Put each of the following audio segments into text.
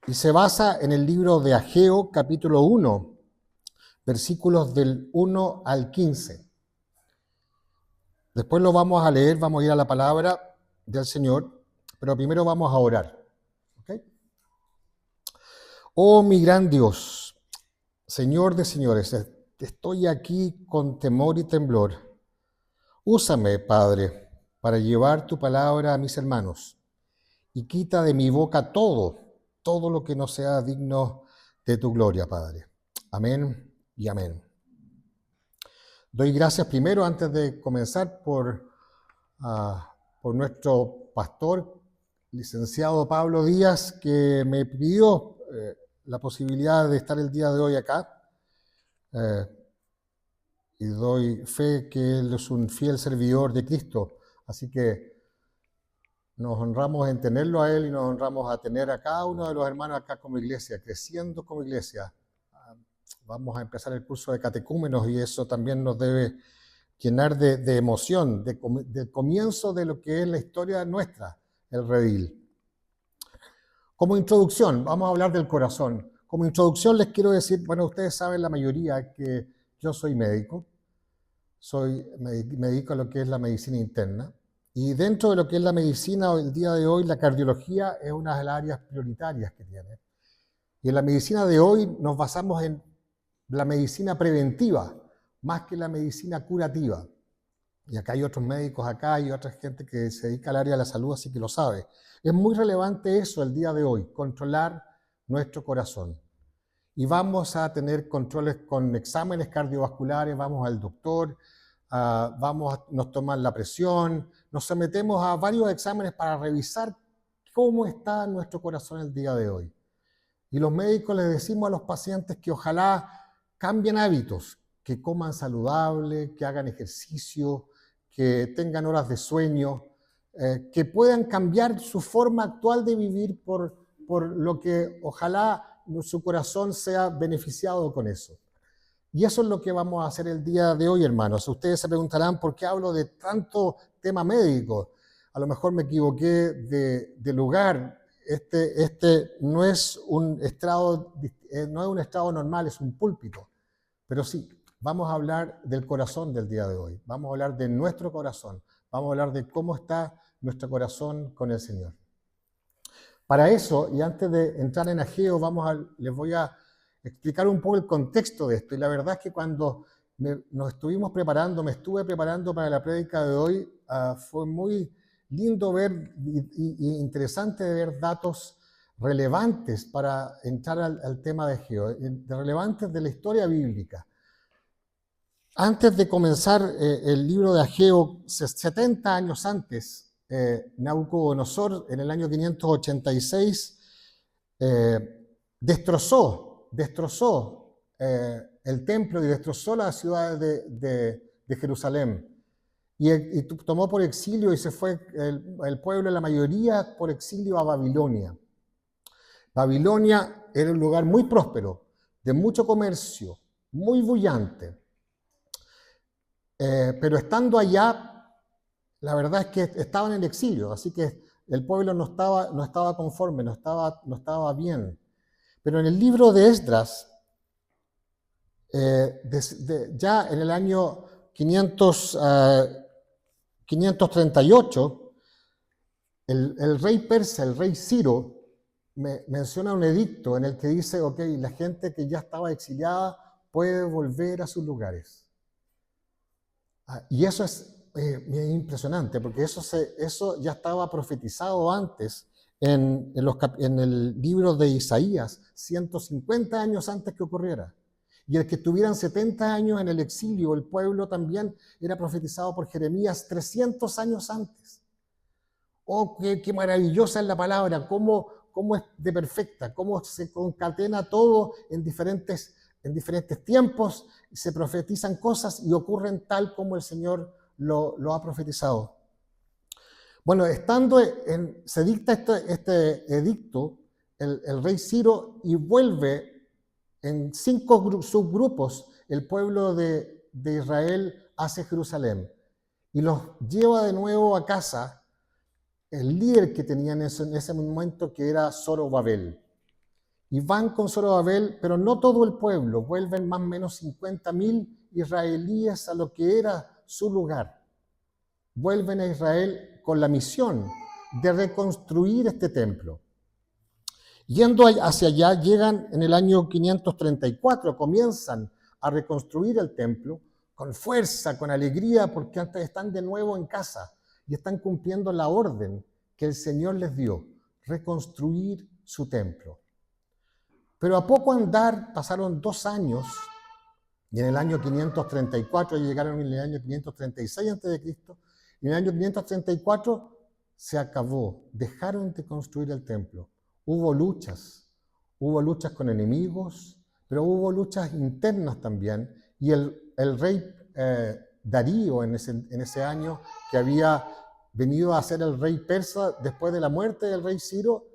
y se basa en el libro de Ageo, capítulo 1, versículos del 1 al 15. Después lo vamos a leer, vamos a ir a la palabra del Señor, pero primero vamos a orar. ¿Okay? Oh mi gran Dios, Señor de señores, estoy aquí con temor y temblor. Úsame, Padre, para llevar tu palabra a mis hermanos y quita de mi boca todo lo que no sea digno de tu gloria, Padre. Amén y amén. Doy gracias primero, antes de comenzar, por nuestro pastor, licenciado Pablo Díaz, que me pidió la posibilidad de estar el día de hoy acá. Y doy fe que él es un fiel servidor de Cristo. Así que nos honramos en tenerlo a él y nos honramos a tener a cada uno de los hermanos acá como iglesia, creciendo como iglesia. Vamos a empezar el curso de catecúmenos y eso también nos debe llenar de emoción, de comienzo de lo que es la historia nuestra, el redil. Como introducción, vamos a hablar del corazón. Como introducción les quiero decir, bueno, ustedes saben la mayoría que yo soy médico, me dedico a lo que es la medicina interna, y dentro de lo que es la medicina, el día de hoy, la cardiología es una de las áreas prioritarias que tiene. Y en la medicina de hoy nos basamos en la medicina preventiva, más que la medicina curativa. Y acá hay otros médicos, acá hay otra gente que se dedica al área de la salud, así que lo sabe. Es muy relevante eso el día de hoy, controlar nuestro corazón. Y vamos a tener controles con exámenes cardiovasculares, vamos al doctor, nos toman la presión, nos sometemos a varios exámenes para revisar cómo está nuestro corazón el día de hoy. Y los médicos les decimos a los pacientes que ojalá cambien hábitos, que coman saludable, que hagan ejercicio, que tengan horas de sueño, que puedan cambiar su forma actual de vivir por lo que ojalá su corazón sea beneficiado con eso. Y eso es lo que vamos a hacer el día de hoy, hermanos. Ustedes se preguntarán por qué hablo de tanto tema médico. A lo mejor me equivoqué de lugar. Este no es un estrado normal, es un púlpito. Pero sí, vamos a hablar del corazón del día de hoy. Vamos a hablar de nuestro corazón. Vamos a hablar de cómo está nuestro corazón con el Señor. Para eso, y antes de entrar en Ageo, les voy a explicar un poco el contexto de esto. Y la verdad es que cuando me estuve preparando para la prédica de hoy, fue muy lindo ver y interesante ver datos relevantes para entrar al tema de Ageo, relevantes de la historia bíblica. Antes de comenzar el libro de Ageo, 70 años antes, Nabucodonosor, en el año 586, destrozó el templo y destrozó la ciudad de Jerusalén. Y tomó por exilio y se fue el pueblo, la mayoría, por exilio a Babilonia. Babilonia era un lugar muy próspero, de mucho comercio, muy bullante. Pero estando allá, la verdad es que estaban en exilio, así que el pueblo no estaba conforme, no estaba bien. Pero en el libro de Esdras, ya en el año 538, el rey persa, el rey Ciro, menciona un edicto en el que dice, ok, la gente que ya estaba exiliada puede volver a sus lugares. Y eso es impresionante, porque eso ya estaba profetizado antes en el libro de Isaías, 150 años antes que ocurriera. Y el que estuvieran 70 años en el exilio, el pueblo también era profetizado por Jeremías 300 años antes. Oh, qué maravillosa es la palabra, cómo es de perfecta, cómo se concatena todo en diferentes tiempos, se profetizan cosas y ocurren tal como el Señor lo ha profetizado. Bueno, se dicta este edicto, el rey Ciro, y vuelve en 5 subgrupos el pueblo de Israel hacia Jerusalén y los lleva de nuevo a casa el líder que tenían en ese momento, que era Zorobabel. y van con Zorobabel, pero no todo el pueblo, vuelven más o menos 50.000 israelíes a lo que era su lugar. Vuelven a Israel con la misión de reconstruir este templo. Yendo hacia allá, llegan en el año 534, comienzan a reconstruir el templo con fuerza, con alegría, porque antes están de nuevo en casa y están cumpliendo la orden que el Señor les dio, reconstruir su templo. Pero a poco andar, pasaron 2 años, y en el año 534 llegaron en el año 536 a.C., y en el año 534 se acabó, dejaron de construir el templo. Hubo luchas con enemigos, pero hubo luchas internas también, y el rey Darío en ese año, que había venido a ser el rey persa después de la muerte del rey Ciro,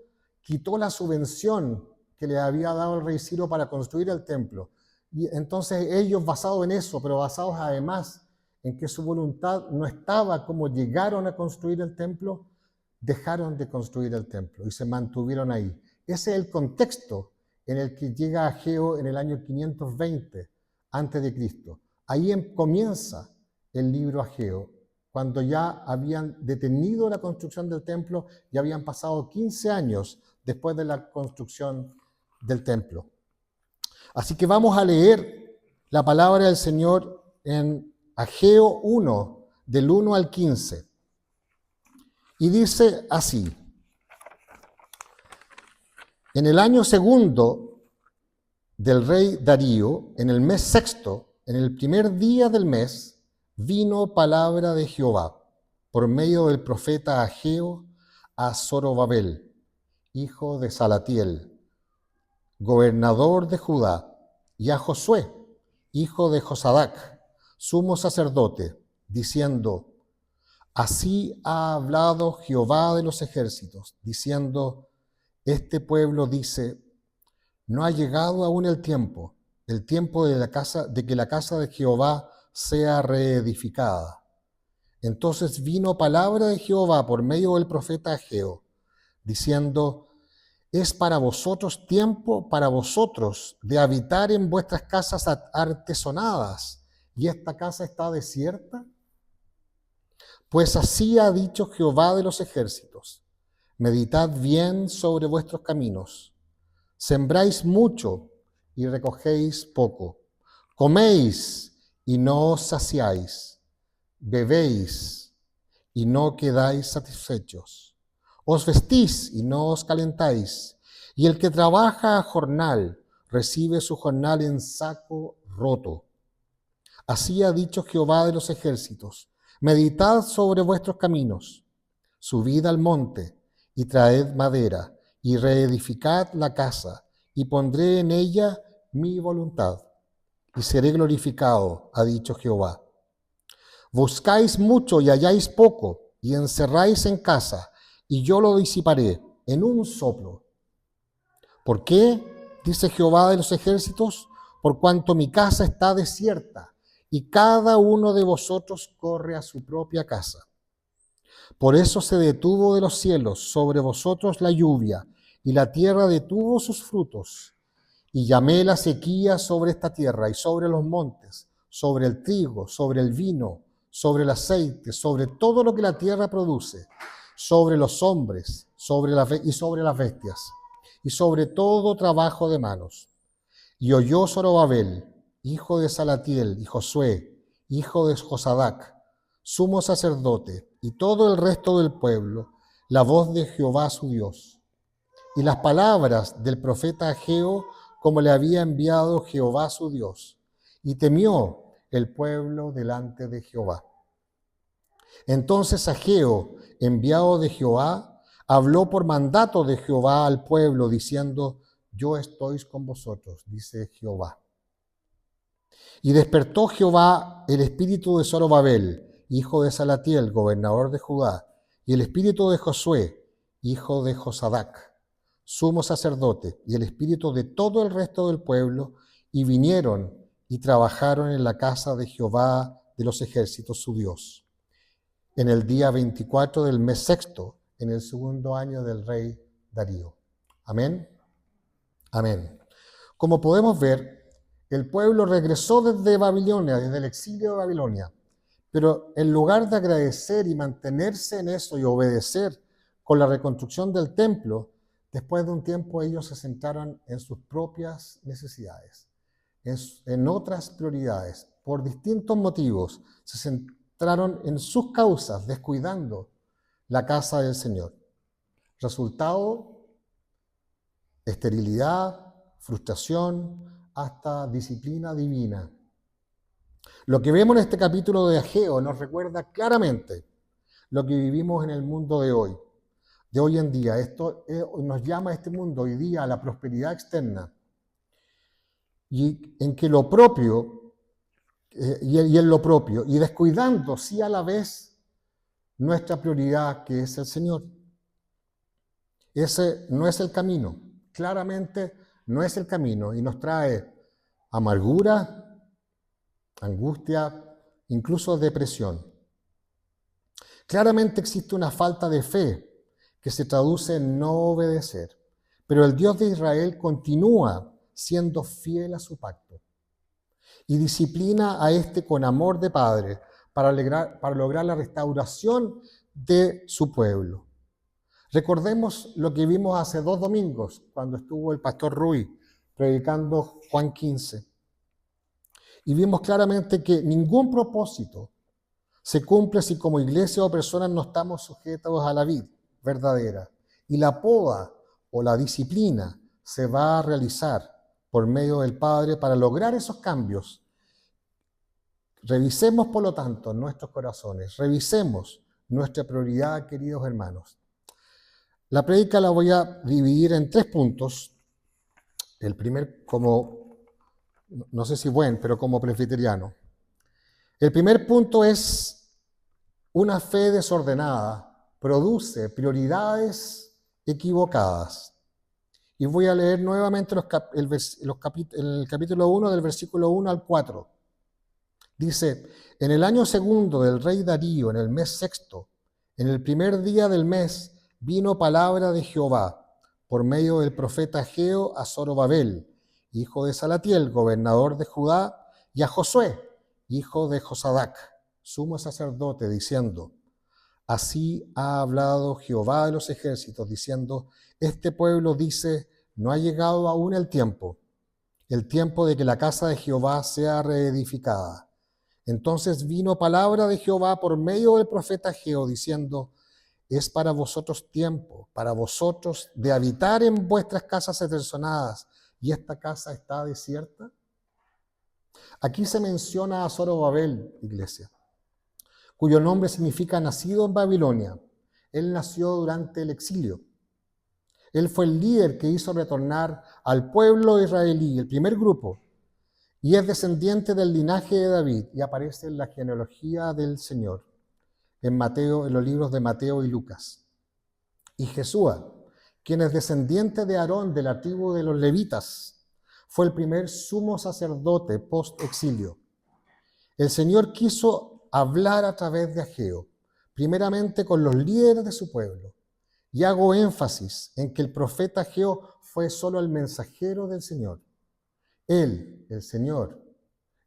quitó la subvención que le había dado el rey Ciro para construir el templo. Y entonces ellos, basados en eso, pero basados además en que su voluntad no estaba como llegaron a construir el templo, dejaron de construir el templo y se mantuvieron ahí. Ese es el contexto en el que llega Ageo en el año 520 a.C. Ahí comienza el libro Ageo, cuando ya habían detenido la construcción del templo y habían pasado 15 años después de la construcción del templo. Así que vamos a leer la palabra del Señor en Ageo 1, del 1 al 15. Y dice así: en el año segundo del rey Darío, en el mes sexto, en el primer día del mes, vino palabra de Jehová por medio del profeta Ageo a Zorobabel, hijo de Salatiel, gobernador de Judá, y a Josué, hijo de Josadac, sumo sacerdote, diciendo: así ha hablado Jehová de los ejércitos, diciendo: este pueblo dice, no ha llegado aún el tiempo de que la casa de Jehová sea reedificada. Entonces vino palabra de Jehová por medio del profeta Ageo, diciendo: es para vosotros tiempo, para vosotros, de habitar en vuestras casas artesonadas, y esta casa está desierta. Pues así ha dicho Jehová de los ejércitos: meditad bien sobre vuestros caminos. Sembráis mucho y recogéis poco. Coméis y no os saciáis. Bebéis y no quedáis satisfechos. Os vestís y no os calentáis. Y el que trabaja a jornal recibe su jornal en saco roto. Así ha dicho Jehová de los ejércitos: meditad sobre vuestros caminos. Subid al monte y traed madera y reedificad la casa, y pondré en ella mi voluntad, y seré glorificado, ha dicho Jehová. Buscáis mucho y halláis poco, y encerráis en casa, y yo lo disiparé en un soplo. ¿Por qué? Dice Jehová de los ejércitos: por cuanto mi casa está desierta, y cada uno de vosotros corre a su propia casa. Por eso se detuvo de los cielos sobre vosotros la lluvia, y la tierra detuvo sus frutos. Y llamé la sequía sobre esta tierra y sobre los montes, sobre el trigo, sobre el vino, sobre el aceite, sobre todo lo que la tierra produce, sobre los hombres y sobre las bestias, y sobre todo trabajo de manos. Y oyó Zorobabel, hijo de Salatiel, y Josué, hijo de Josadac, sumo sacerdote, y todo el resto del pueblo, la voz de Jehová su Dios, y las palabras del profeta Ageo, como le había enviado Jehová su Dios, y temió el pueblo delante de Jehová. Entonces Ageo, enviado de Jehová, habló por mandato de Jehová al pueblo, diciendo: yo estoy con vosotros, dice Jehová. Y despertó Jehová el espíritu de Zorobabel, hijo de Salatiel, gobernador de Judá, y el espíritu de Josué, hijo de Josadac, sumo sacerdote, y el espíritu de todo el resto del pueblo, y vinieron y trabajaron en la casa de Jehová de los ejércitos su Dios, en el día 24 del mes sexto, en el segundo año del rey Darío. Amén. Amén. Como podemos ver, el pueblo regresó desde Babilonia, desde el exilio de Babilonia, pero en lugar de agradecer y mantenerse en eso y obedecer con la reconstrucción del templo, después de un tiempo ellos se centraron en sus propias necesidades, en otras prioridades. Por distintos motivos se centraron en sus causas, descuidando la casa del Señor. Resultado: esterilidad, frustración, hasta disciplina divina. Lo que vemos en este capítulo de Ageo nos recuerda claramente lo que vivimos en el mundo de hoy en día. Esto nos llama a este mundo hoy día a la prosperidad externa, y en que lo propio, y en lo propio, y descuidando, sí, a la vez, nuestra prioridad, que es el Señor. Ese no es el camino, claramente no es el camino, y nos trae amargura, angustia, incluso depresión. Claramente existe una falta de fe que se traduce en no obedecer, pero el Dios de Israel continúa siendo fiel a su pacto y disciplina a este con amor de padre para lograr la restauración de su pueblo. Recordemos lo que vimos hace 2 domingos, cuando estuvo el pastor Rui predicando Juan 15. Y vimos claramente que ningún propósito se cumple si como iglesia o personas no estamos sujetos a la vid verdadera. Y la poda o la disciplina se va a realizar por medio del Padre para lograr esos cambios. Revisemos, por lo tanto, nuestros corazones, revisemos nuestra prioridad, queridos hermanos. La prédica la voy a dividir en 3 puntos. El primer, no sé si pero como presbiteriano. El primer punto es: una fe desordenada produce prioridades equivocadas. Y voy a leer nuevamente el capítulo 1 del versículo 1 al 4. Dice: en el año segundo del rey Darío, en el mes sexto, en el primer día del mes, vino palabra de Jehová por medio del profeta Ageo a Zorobabel, hijo de Salatiel, gobernador de Judá, y a Josué, hijo de Josadac, sumo sacerdote, diciendo: así ha hablado Jehová de los ejércitos, diciendo: este pueblo dice, no ha llegado aún el tiempo de que la casa de Jehová sea reedificada. Entonces vino palabra de Jehová por medio del profeta Ageo, diciendo: es para vosotros tiempo, para vosotros de habitar en vuestras casas atesonadas, y esta casa está desierta. Aquí se menciona a Zorobabel, iglesia, cuyo nombre significa nacido en Babilonia. Él nació durante el exilio. Él fue el líder que hizo retornar al pueblo israelí, el primer grupo, y es descendiente del linaje de David, y aparece en la genealogía del Señor, en los libros de Mateo y Lucas. Y Jesúa, quien es descendiente de Aarón, de la tribu de los levitas, fue el primer sumo sacerdote post-exilio. El Señor quiso hablar a través de Ageo, primeramente con los líderes de su pueblo. Y hago énfasis en que el profeta Ageo fue solo el mensajero del Señor. Él, el Señor,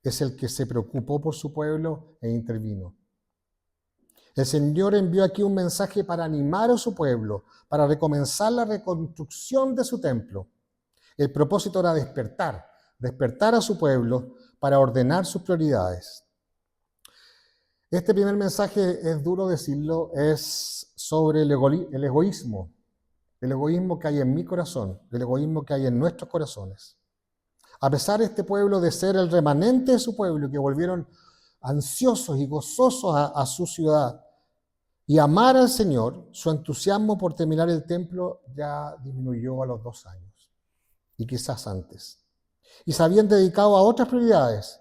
es el que se preocupó por su pueblo e intervino. El Señor envió aquí un mensaje para animar a su pueblo, para recomenzar la reconstrucción de su templo. El propósito era despertar a su pueblo para ordenar sus prioridades. Este primer mensaje, es duro decirlo, es sobre el egoísmo que hay en mi corazón, el egoísmo que hay en nuestros corazones. A pesar de este pueblo de ser el remanente de su pueblo, que volvieron ansiosos y gozosos a su ciudad y amar al Señor, su entusiasmo por terminar el templo ya disminuyó a los 2 años, y quizás antes. Y se habían dedicado a otras prioridades,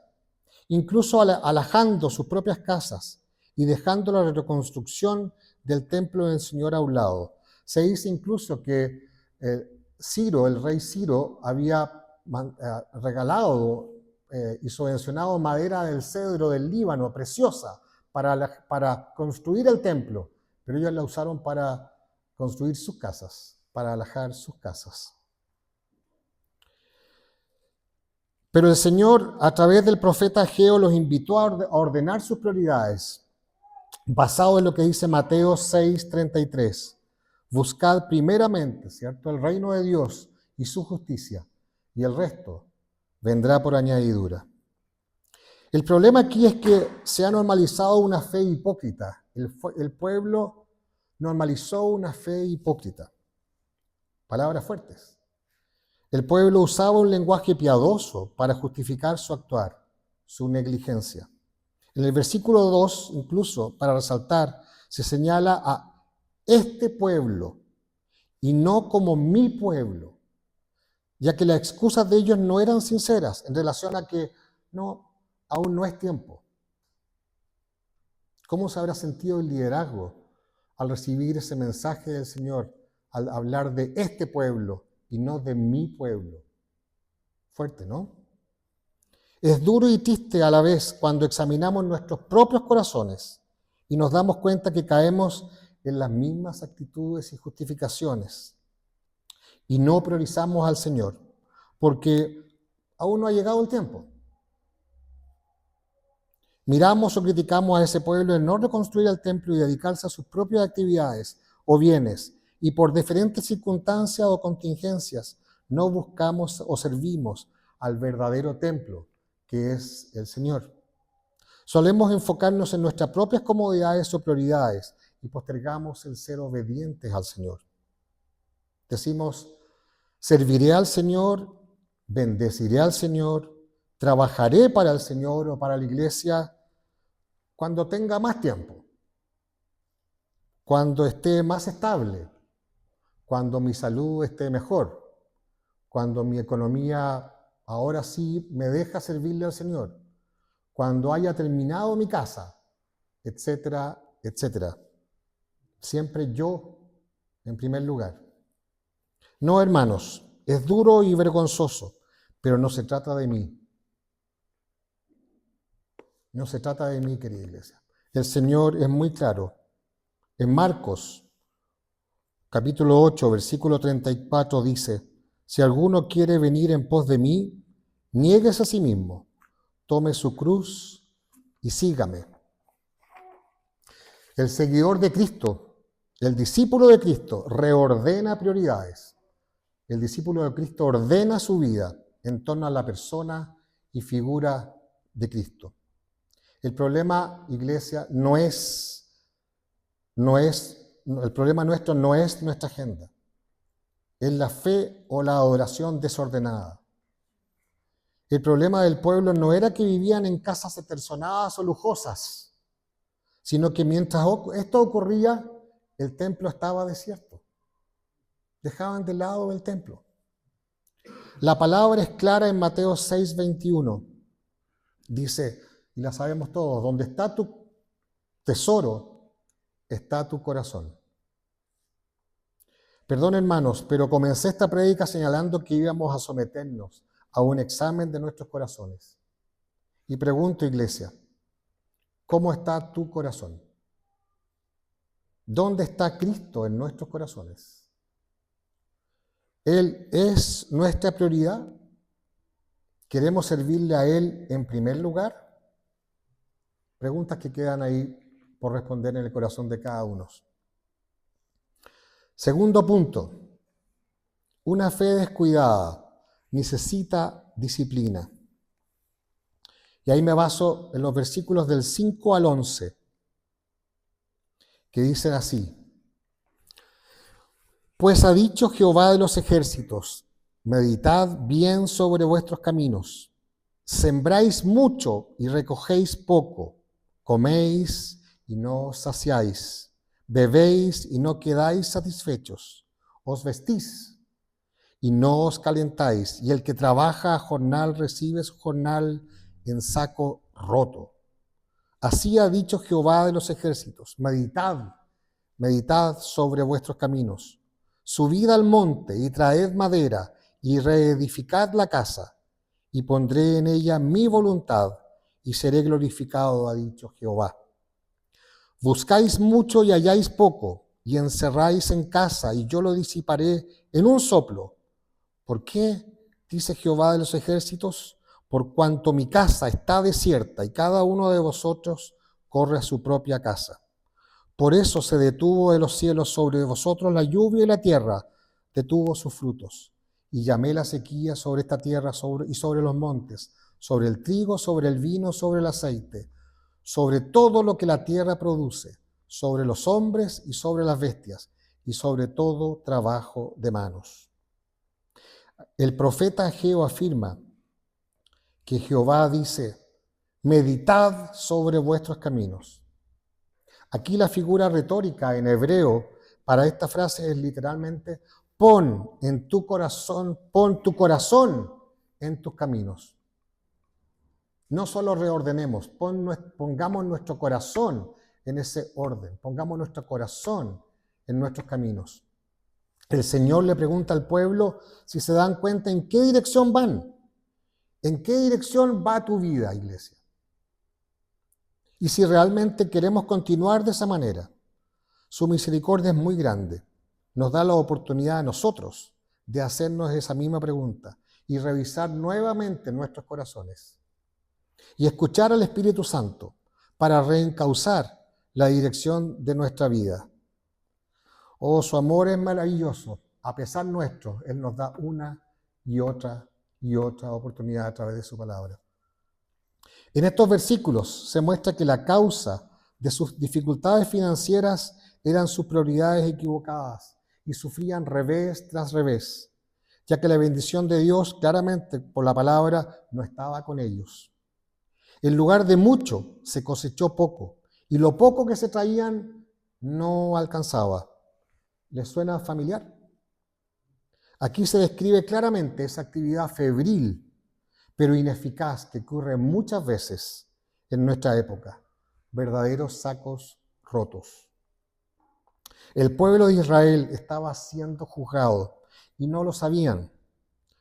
incluso alejando sus propias casas y dejando la reconstrucción del templo del Señor a un lado. Se dice incluso que Ciro, el rey Ciro, había regalado y subvencionado madera del cedro del Líbano, preciosa, para construir el templo, pero ellos la usaron para construir sus casas, para alojar sus casas. Pero el Señor, a través del profeta Ageo, los invitó a ordenar sus prioridades, basado en lo que dice Mateo 6:33. Buscad primeramente, ¿cierto?, el reino de Dios y su justicia, y el resto vendrá por añadidura. El problema aquí es que se ha normalizado una fe hipócrita. El pueblo normalizó una fe hipócrita. Palabras fuertes. El pueblo usaba un lenguaje piadoso para justificar su actuar, su negligencia. En el versículo 2, incluso, para resaltar, se señala a este pueblo y no como mi pueblo, ya que las excusas de ellos no eran sinceras en relación a que no, aún no es tiempo. ¿Cómo se habrá sentido el liderazgo al recibir ese mensaje del Señor, al hablar de este pueblo y no de mi pueblo? Fuerte, ¿no? Es duro y triste a la vez cuando examinamos nuestros propios corazones y nos damos cuenta que caemos en las mismas actitudes y justificaciones y no priorizamos al Señor porque aún no ha llegado el tiempo. Miramos o criticamos a ese pueblo en no reconstruir el templo y dedicarse a sus propias actividades o bienes, y por diferentes circunstancias o contingencias no buscamos o servimos al verdadero templo, que es el Señor. Solemos enfocarnos en nuestras propias comodidades o prioridades y postergamos el ser obedientes al Señor. Decimos, serviré al Señor, bendeciré al Señor, trabajaré para el Señor o para la iglesia cuando tenga más tiempo, cuando esté más estable, cuando mi salud esté mejor, cuando mi economía ahora sí me deja servirle al Señor, cuando haya terminado mi casa, etcétera, etcétera. Siempre yo en primer lugar. No, hermanos, es duro y vergonzoso, pero no se trata de mí. No se trata de mí, querida iglesia. El Señor es muy claro. En Marcos, capítulo 8, versículo 34 dice, si alguno quiere venir en pos de mí, niéguese a sí mismo, tome su cruz y sígame. El seguidor de Cristo, el discípulo de Cristo, reordena prioridades. El discípulo de Cristo ordena su vida en torno a la persona y figura de Cristo. El problema, iglesia, el problema nuestro no es nuestra agenda. Es la fe o la adoración desordenada. El problema del pueblo no era que vivían en casas aterzonadas o lujosas, sino que mientras esto ocurría, el templo estaba desierto. Dejaban de lado el templo. La palabra es clara en Mateo 6:21. Dice, y la sabemos todos, donde está tu tesoro, está tu corazón. Perdón, hermanos, pero comencé esta prédica señalando que íbamos a someternos a un examen de nuestros corazones. Y pregunto, iglesia, ¿cómo está tu corazón? ¿Dónde está Cristo en nuestros corazones? ¿Él es nuestra prioridad? ¿Queremos servirle a Él en primer lugar? Preguntas que quedan ahí por responder en el corazón de cada uno. Segundo punto, una fe descuidada necesita disciplina. Y ahí me baso en los versículos del 5 al 11, que dicen así. Pues ha dicho Jehová de los ejércitos, meditad bien sobre vuestros caminos. Sembráis mucho y recogéis poco. Coméis y no os saciáis. Bebéis y no quedáis satisfechos. Os vestís y no os calentáis. Y el que trabaja a jornal recibe su jornal en saco roto. Así ha dicho Jehová de los ejércitos. Meditad sobre vuestros caminos. Subid al monte y traed madera y reedificad la casa, y pondré en ella mi voluntad y seré glorificado, ha dicho Jehová. Buscáis mucho y halláis poco, y encerráis en casa, y yo lo disiparé en un soplo. ¿Por qué? Dice Jehová de los ejércitos, por cuanto mi casa está desierta y cada uno de vosotros corre a su propia casa. Por eso se detuvo de los cielos sobre vosotros la lluvia y la tierra detuvo sus frutos. Y llamé la sequía sobre esta tierra y sobre los montes, sobre el trigo, sobre el vino, sobre el aceite, sobre todo lo que la tierra produce, sobre los hombres y sobre las bestias, y sobre todo trabajo de manos. El profeta Ageo afirma que Jehová dice, meditad sobre vuestros caminos. Aquí la figura retórica en hebreo para esta frase es literalmente, pon tu corazón en tus caminos. No solo reordenemos, pongamos nuestro corazón en ese orden, pongamos nuestro corazón en nuestros caminos. El Señor le pregunta al pueblo si se dan cuenta en qué dirección van. ¿En qué dirección va tu vida, iglesia? Y si realmente queremos continuar de esa manera, su misericordia es muy grande. Nos da la oportunidad a nosotros de hacernos esa misma pregunta y revisar nuevamente nuestros corazones y escuchar al Espíritu Santo para reencauzar la dirección de nuestra vida. Oh, su amor es maravilloso. A pesar nuestro, Él nos da una y otra oportunidad a través de su palabra. En estos versículos se muestra que la causa de sus dificultades financieras eran sus prioridades equivocadas y sufrían revés tras revés, ya que la bendición de Dios claramente por la palabra no estaba con ellos. En lugar de mucho se cosechó poco y lo poco que se traían no alcanzaba. ¿Les suena familiar? Aquí se describe claramente esa actividad febril pero ineficaz que ocurre muchas veces en nuestra época, verdaderos sacos rotos. El pueblo de Israel estaba siendo juzgado y no lo sabían.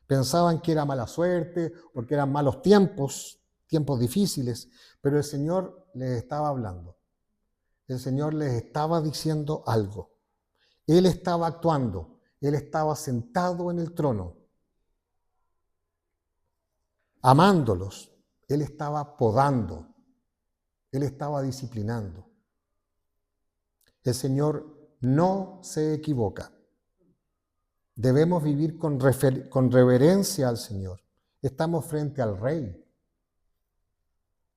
Pensaban que era mala suerte o que eran malos tiempos difíciles, pero el Señor les estaba hablando. El Señor les estaba diciendo algo. Él estaba actuando, Él estaba sentado en el trono. Amándolos, Él estaba podando, Él estaba disciplinando. El Señor no se equivoca. Debemos vivir con reverencia al Señor. Estamos frente al Rey.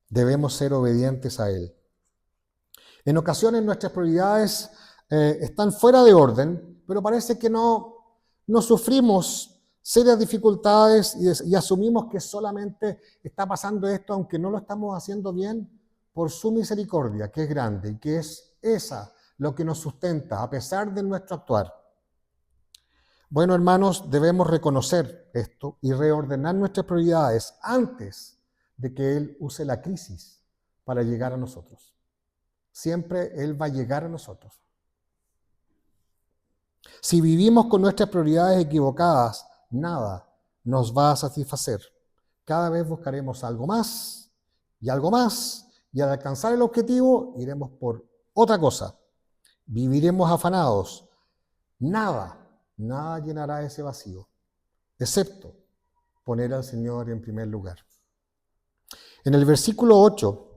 Debemos ser obedientes a Él. En ocasiones nuestras prioridades están fuera de orden, pero parece que no sufrimos serias dificultades y asumimos que solamente está pasando esto, aunque no lo estamos haciendo bien, por su misericordia, que es grande y que es esa lo que nos sustenta a pesar de nuestro actuar. Bueno, hermanos, debemos reconocer esto y reordenar nuestras prioridades antes de que Él use la crisis para llegar a nosotros. Siempre Él va a llegar a nosotros. Si vivimos con nuestras prioridades equivocadas, nada nos va a satisfacer. Cada vez buscaremos algo más, y al alcanzar el objetivo iremos por otra cosa. Viviremos afanados. Nada llenará ese vacío, excepto poner al Señor en primer lugar. En el versículo 8,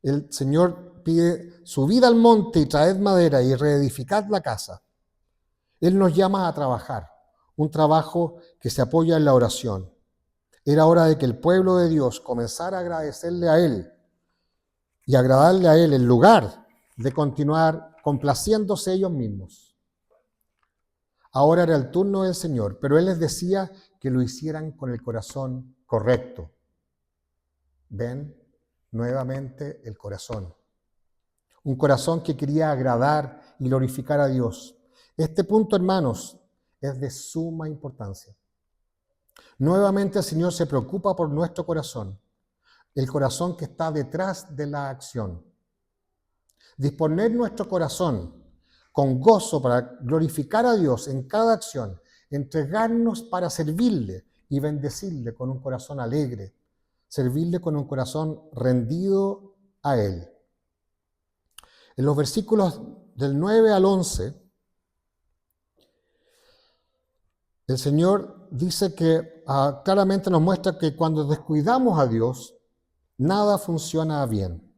el Señor pide: subid al monte y traed madera y reedificad la casa. Él nos llama a trabajar. Un trabajo que se apoya en la oración. Era hora de que el pueblo de Dios comenzara a agradecerle a Él y agradarle a Él en lugar de continuar complaciéndose ellos mismos. Ahora era el turno del Señor, pero Él les decía que lo hicieran con el corazón correcto. ¿Ven? Nuevamente el corazón. Un corazón que quería agradar y glorificar a Dios. Este punto, hermanos, es de suma importancia. Nuevamente el Señor se preocupa por nuestro corazón, el corazón que está detrás de la acción. Disponer nuestro corazón con gozo para glorificar a Dios en cada acción, entregarnos para servirle y bendecirle con un corazón alegre, servirle con un corazón rendido a Él. En los versículos del 9 al 11, el Señor dice que claramente nos muestra que cuando descuidamos a Dios, nada funciona bien.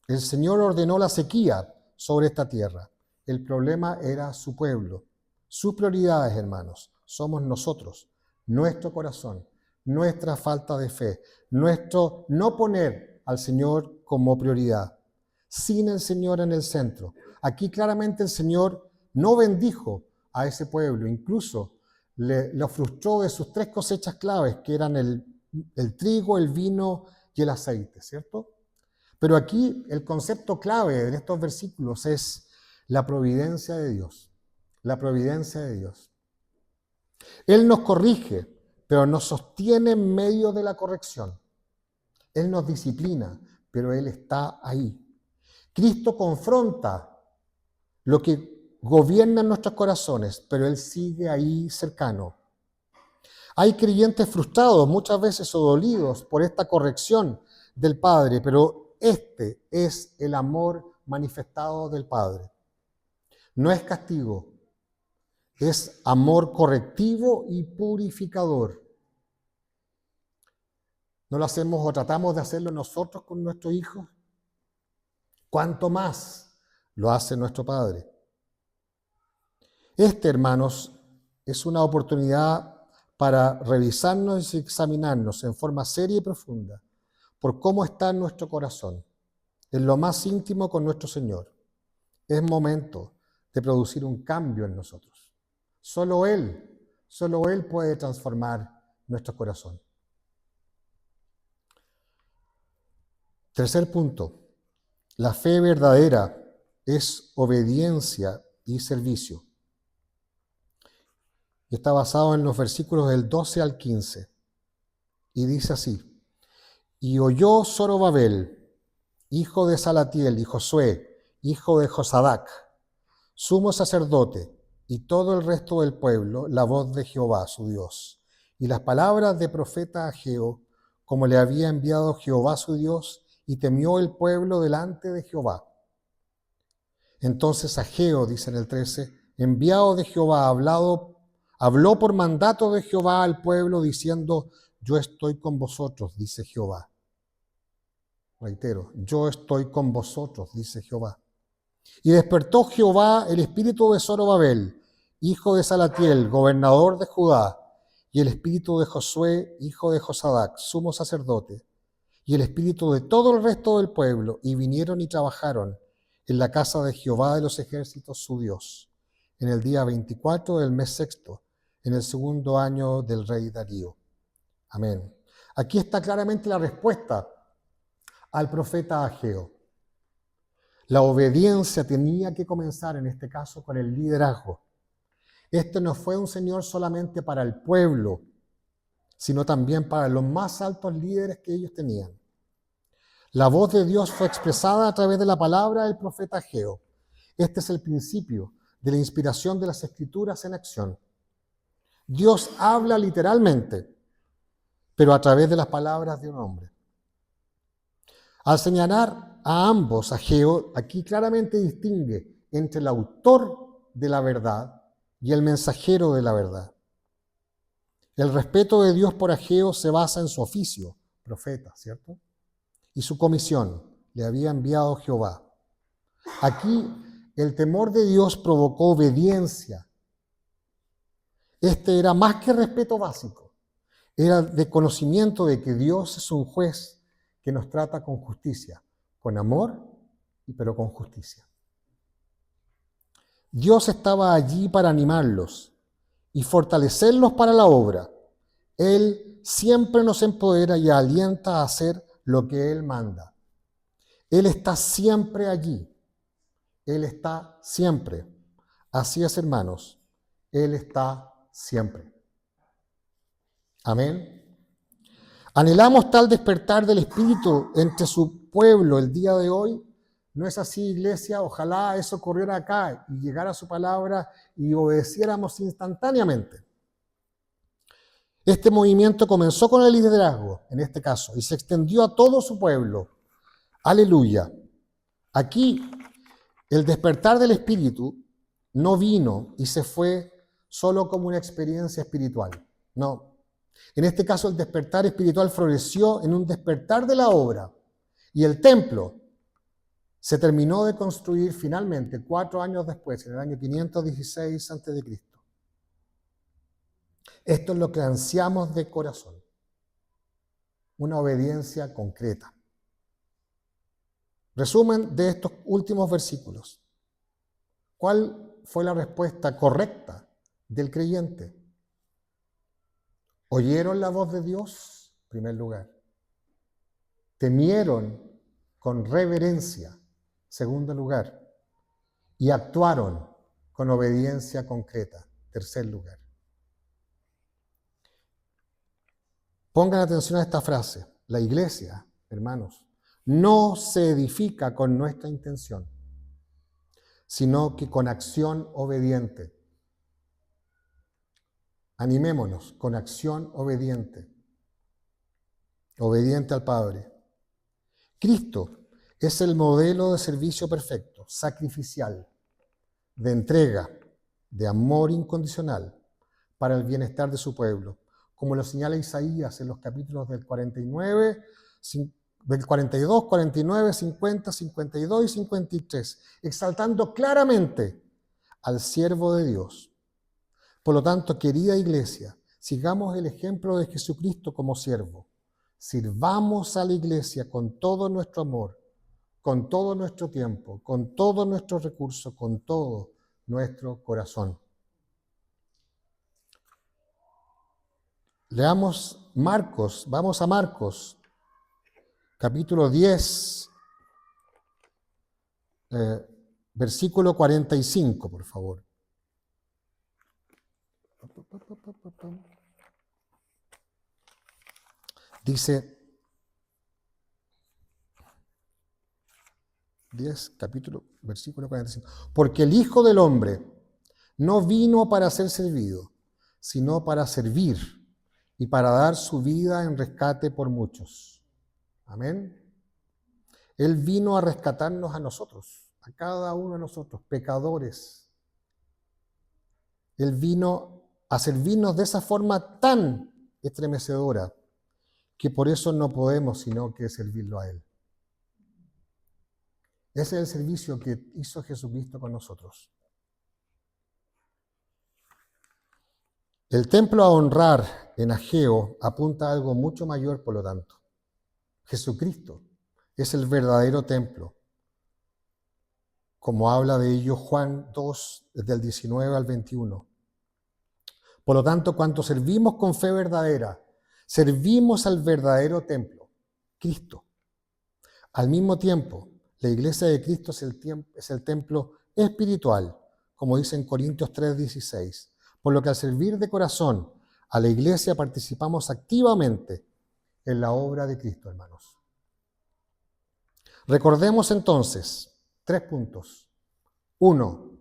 El Señor ordenó la sequía sobre esta tierra. El problema era su pueblo. Sus prioridades, hermanos, somos nosotros, nuestro corazón, nuestra falta de fe, nuestro no poner al Señor como prioridad, sin el Señor en el centro. Aquí claramente el Señor no bendijo a ese pueblo, incluso lo frustró de sus 3 cosechas claves, que eran el trigo, el vino y el aceite, ¿cierto? Pero aquí el concepto clave en estos versículos es la providencia de Dios. La providencia de Dios. Él nos corrige, pero nos sostiene en medio de la corrección. Él nos disciplina, pero Él está ahí. Cristo confronta lo que gobierna en nuestros corazones, pero Él sigue ahí cercano. Hay creyentes frustrados, muchas veces o dolidos por esta corrección del Padre, pero este es el amor manifestado del Padre. No es castigo, es amor correctivo y purificador. ¿No lo hacemos o tratamos de hacerlo nosotros con nuestros hijos? ¿Cuánto más lo hace nuestro Padre? Hermanos, es una oportunidad para revisarnos y examinarnos en forma seria y profunda por cómo está nuestro corazón, en lo más íntimo con nuestro Señor. Es momento de producir un cambio en nosotros. Solo Él puede transformar nuestro corazón. Tercer punto, la fe verdadera es obediencia y servicio. Y está basado en los versículos del 12 al 15. Y dice así: Y oyó Zorobabel, hijo de Salatiel, y Josué, hijo de Josadac, sumo sacerdote, y todo el resto del pueblo, la voz de Jehová, su Dios, y las palabras de profeta Ageo, como le había enviado Jehová su Dios, y temió el pueblo delante de Jehová. Entonces Ageo, dice en el 13, enviado de Jehová, habló por mandato de Jehová al pueblo, diciendo: yo estoy con vosotros, dice Jehová. Reitero, yo estoy con vosotros, dice Jehová. Y despertó Jehová el espíritu de Zorobabel, hijo de Salatiel, gobernador de Judá, y el espíritu de Josué, hijo de Josadac, sumo sacerdote, y el espíritu de todo el resto del pueblo, y vinieron y trabajaron en la casa de Jehová de los ejércitos, su Dios, en el día 24 del mes sexto, en el 2º año del rey Darío. Amén. Aquí está claramente la respuesta al profeta Ageo. La obediencia tenía que comenzar, en este caso, con el liderazgo. Este no fue un Señor solamente para el pueblo, sino también para los más altos líderes que ellos tenían. La voz de Dios fue expresada a través de la palabra del profeta Ageo. Este es el principio de la inspiración de las Escrituras en acción. Dios habla literalmente, pero a través de las palabras de un hombre. Al señalar a ambos, Ageo aquí claramente distingue entre el autor de la verdad y el mensajero de la verdad. El respeto de Dios por Ageo se basa en su oficio, profeta, ¿cierto? Y su comisión, le había enviado Jehová. Aquí el temor de Dios provocó obediencia. Este era más que respeto básico, era de conocimiento de que Dios es un juez que nos trata con justicia, con amor, pero con justicia. Dios estaba allí para animarlos y fortalecerlos para la obra. Él siempre nos empodera y alienta a hacer lo que Él manda. Él está siempre allí. Él está siempre. Así es, hermanos. Él está siempre. Amén. ¿Anhelamos tal despertar del Espíritu entre su pueblo el día de hoy? ¿No es así, iglesia? Ojalá eso ocurriera acá y llegara su palabra y obedeciéramos instantáneamente. Este movimiento comenzó con el liderazgo, en este caso, y se extendió a todo su pueblo. Aleluya. Aquí, el despertar del Espíritu no vino y se fue solo como una experiencia espiritual. No. En este caso, el despertar espiritual floreció en un despertar de la obra. Y el templo se terminó de construir finalmente 4 años después, en el año 516 a.C. Esto es lo que ansiamos de corazón. Una obediencia concreta. Resumen de estos últimos versículos. ¿Cuál fue la respuesta correcta del creyente? ¿Oyeron la voz de Dios? En primer lugar. ¿Temieron con reverencia? Segundo lugar. Y actuaron con obediencia concreta. Tercer lugar. Pongan atención a esta frase. La iglesia, hermanos, no se edifica con nuestra intención, sino que con acción obediente. Animémonos con acción obediente. Obediente al Padre. Cristo es el modelo de servicio perfecto, sacrificial, de entrega, de amor incondicional para el bienestar de su pueblo, como lo señala Isaías en los capítulos del 49, del 42, 49, 50, 52 y 53, exaltando claramente al siervo de Dios. Por lo tanto, querida iglesia, sigamos el ejemplo de Jesucristo como siervo. Sirvamos a la iglesia con todo nuestro amor, con todo nuestro tiempo, con todos nuestros recursos, con todo nuestro corazón. Leamos Marcos, vamos a Marcos, capítulo 10, versículo 45, por favor. Dice 10, capítulo, versículo 45. Porque el Hijo del Hombre no vino para ser servido, sino para servir y para dar su vida en rescate por muchos. Amén. Él vino a rescatarnos a nosotros, a cada uno de nosotros, pecadores. Él vino a servirnos de esa forma tan estremecedora que por eso no podemos sino que servirlo a Él. Ese es el servicio que hizo Jesucristo con nosotros. El templo a honrar en Ageo apunta a algo mucho mayor, por lo tanto. Jesucristo es el verdadero templo, como habla de ello Juan 2, del 19 al 21. Por lo tanto, cuando servimos con fe verdadera, servimos al verdadero templo, Cristo. Al mismo tiempo, la iglesia de Cristo es el templo espiritual, como dice en Corintios 3:16. Por lo que al servir de corazón a la iglesia participamos activamente en la obra de Cristo, hermanos. Recordemos entonces 3 puntos. 1.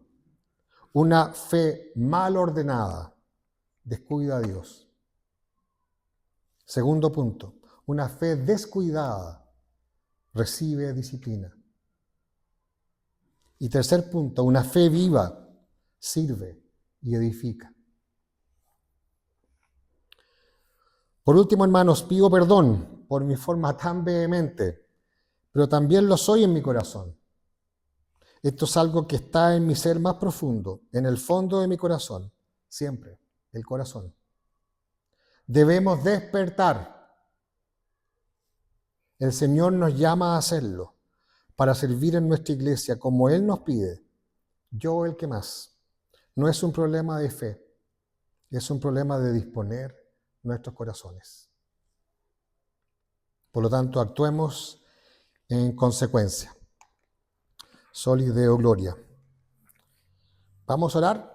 Una fe mal ordenada descuida a Dios. Segundo punto, una fe descuidada recibe disciplina. Y tercer punto, una fe viva sirve y edifica. Por último, hermanos, pido perdón por mi forma tan vehemente, pero también lo soy en mi corazón. Esto es algo que está en mi ser más profundo, en el fondo de mi corazón, siempre, el corazón. Debemos despertar. El Señor nos llama a hacerlo, para servir en nuestra iglesia como Él nos pide. Yo el que más. No es un problema de fe, es un problema de disponer nuestros corazones. Por lo tanto, actuemos en consecuencia. Soli Deo Gloria. Vamos a orar.